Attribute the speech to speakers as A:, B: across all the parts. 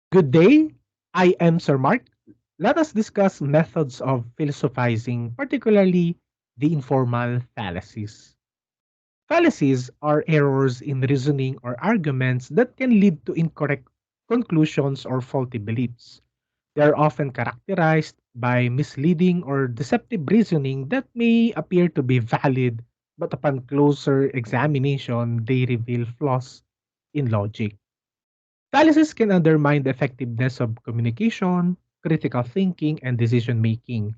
A: Good day. I am Sir Mark. Let us discuss methods of philosophizing, particularly the informal fallacies. Fallacies are errors in reasoning or arguments that can lead to incorrect conclusions or faulty beliefs. They are often characterized by misleading or deceptive reasoning that may appear to be valid, but upon closer examination, they reveal flaws in logic. Fallacies can undermine the effectiveness of communication, critical thinking, and decision making.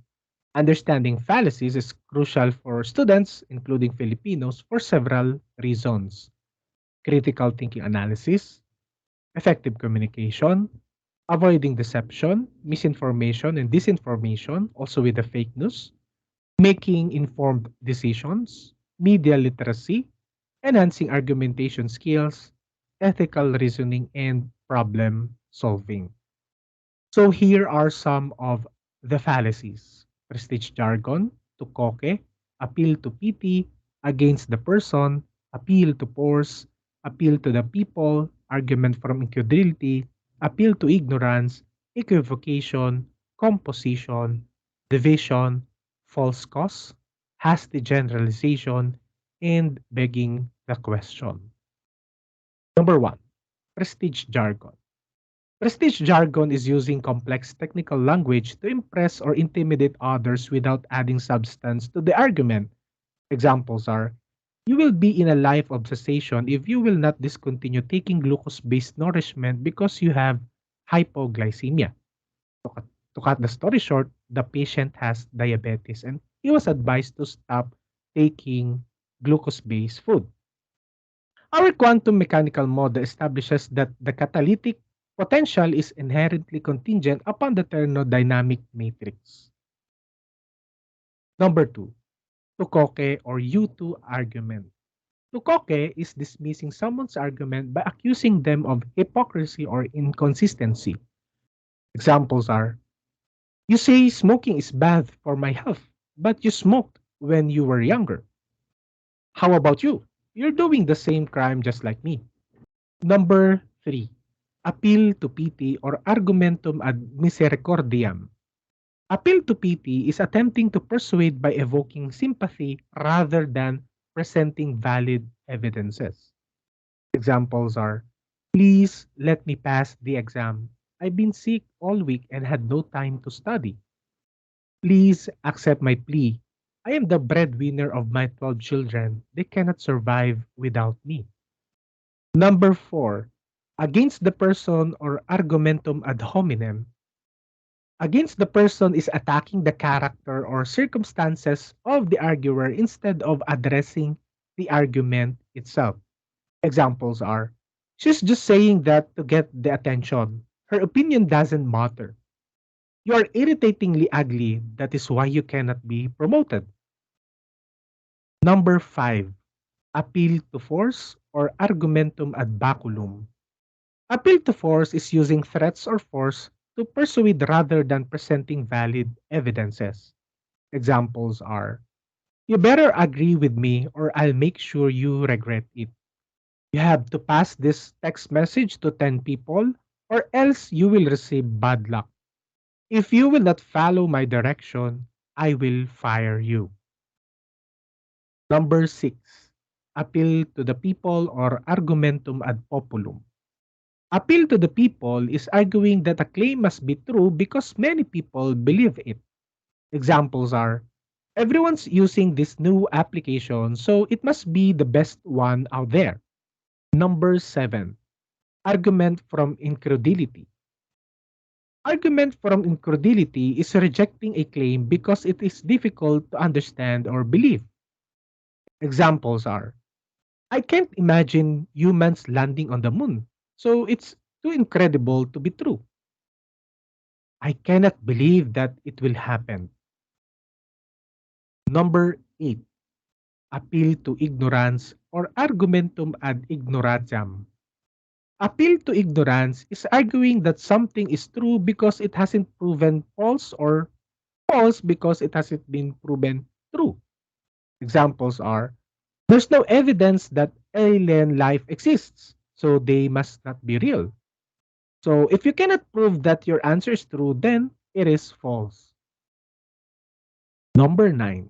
A: Understanding fallacies is crucial for students, including Filipinos, for several reasons: critical thinking analysis, effective communication, avoiding deception, misinformation, and disinformation, also with the fake news, making informed decisions, media literacy, enhancing argumentation skills, ethical reasoning, and problem solving. So here are some of the fallacies: prestige jargon, to quoque, appeal to pity, against the person, appeal to force, appeal to the people, argument from incredulity, appeal to ignorance, equivocation, composition, division, false cause, hasty generalization, and begging the question. Number one, prestige jargon. Prestige jargon is using complex technical language to impress or intimidate others without adding substance to the argument. Examples are: you will be in a life of cessation if you will not discontinue taking glucose based nourishment because you have hypoglycemia. To cut, to cut the story short, the patient has diabetes and he was advised to stop taking glucose based food. Our quantum mechanical model establishes that the catalytic potential is inherently contingent upon the thermodynamic matrix. Number two, Tukoke or U2 argument. Tukoke is dismissing someone's argument by accusing them of hypocrisy or inconsistency. Examples are: you say smoking is bad for my health, but you smoked when you were younger. How about you? You're doing the same crime just like me. Number three, appeal to pity or argumentum ad misericordiam. Appeal to pity is attempting to persuade by evoking sympathy rather than presenting valid evidences. Examples are: please let me pass the exam. I've been sick all week and had no time to study. Please accept my plea. I am the breadwinner of my 12 children. They cannot survive without me. Number four, against the person or argumentum ad hominem. Against the person is attacking the character or circumstances of the arguer instead of addressing the argument itself. Examples are: she's just saying that to get the attention. Her opinion doesn't matter. You are irritatingly ugly. That is why you cannot be promoted. Number five, appeal to force or argumentum ad baculum. Appeal to force is using threats or force to persuade rather than presenting valid evidences. Examples are: you better agree with me or I'll make sure you regret it. You have to pass this text message to 10 people or else you will receive bad luck. If you will not follow my direction, I will fire you. Number 6. Appeal to the people or argumentum ad populum. Appeal to the people is arguing that a claim must be true because many people believe it. Examples are: everyone's using this new application, so it must be the best one out there. Number 7. Argument from incredulity. Argument from incredulity is rejecting a claim because it is difficult to understand or believe. Examples are: I can't imagine humans landing on the moon, so it's too incredible to be true. I cannot believe that it will happen. Number 8. Appeal to ignorance or argumentum ad ignoratiam. Appeal to ignorance is arguing that something is true because it hasn't proven false or false because it hasn't been proven true. Examples are: there's no evidence that alien life exists, so they must not be real. So if you cannot prove that your answer is true, then it is false. Number 9,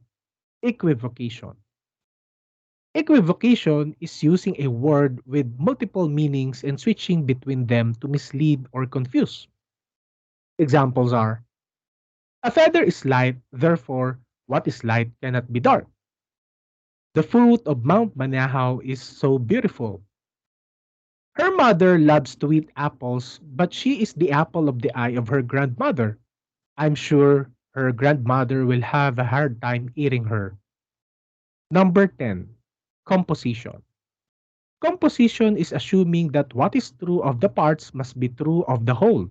A: equivocation. Equivocation is using a word with multiple meanings and switching between them to mislead or confuse. Examples are, a feather is light, therefore what is light cannot be dark. The fruit of Mount Manahaw is so beautiful. Her mother loves to eat apples, but she is the apple of the eye of her grandmother. I'm sure her grandmother will have a hard time eating her. Number 10, composition. Composition is assuming that what is true of the parts must be true of the whole.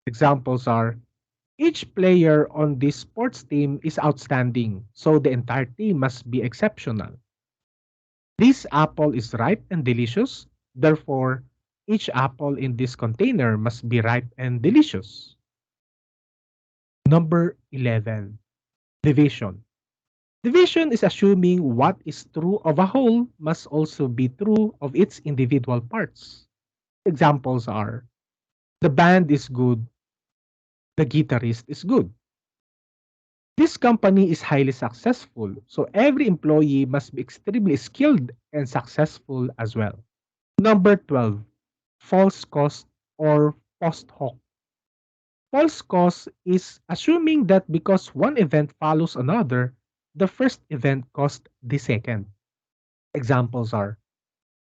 A: Examples are, each player on this sports team is outstanding, so the entire team must be exceptional. This apple is ripe and delicious, therefore, each apple in this container must be ripe and delicious. Number 11, division. Division is assuming what is true of a whole must also be true of its individual parts. Examples are, the band is good, the guitarist is good. This company is highly successful, so every employee must be extremely skilled and successful as well. Number 12, false cause or post hoc. False cause is assuming that because one event follows another, the first event caused the second. Examples are,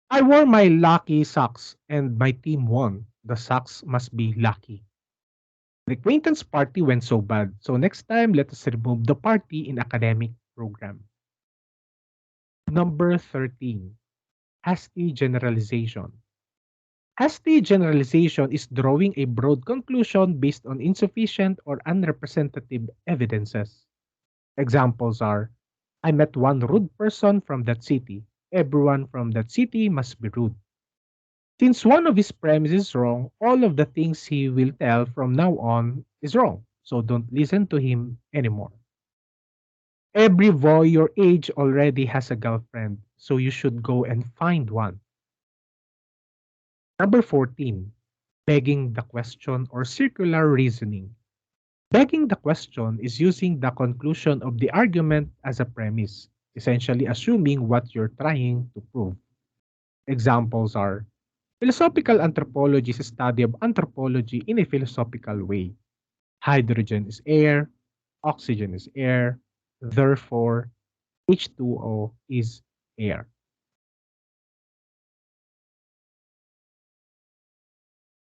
A: I wore my lucky socks and my team won. The socks must be lucky. The acquaintance party went so bad, so next time let us remove the party in academic program. Number 13, hasty generalization. Hasty generalization is drawing a broad conclusion based on insufficient or unrepresentative evidences. Examples are, I met one rude person from that city. Everyone from that city must be rude. Since one of his premises is wrong, all of the things he will tell from now on is wrong. So don't listen to him anymore. Every boy your age already has a girlfriend, so you should go and find one. Number 14, begging the question or circular reasoning. Begging the question is using the conclusion of the argument as a premise, essentially assuming what you're trying to prove. Examples are, philosophical anthropology is a study of anthropology in a philosophical way. Hydrogen is air, oxygen is air, therefore H2O is air.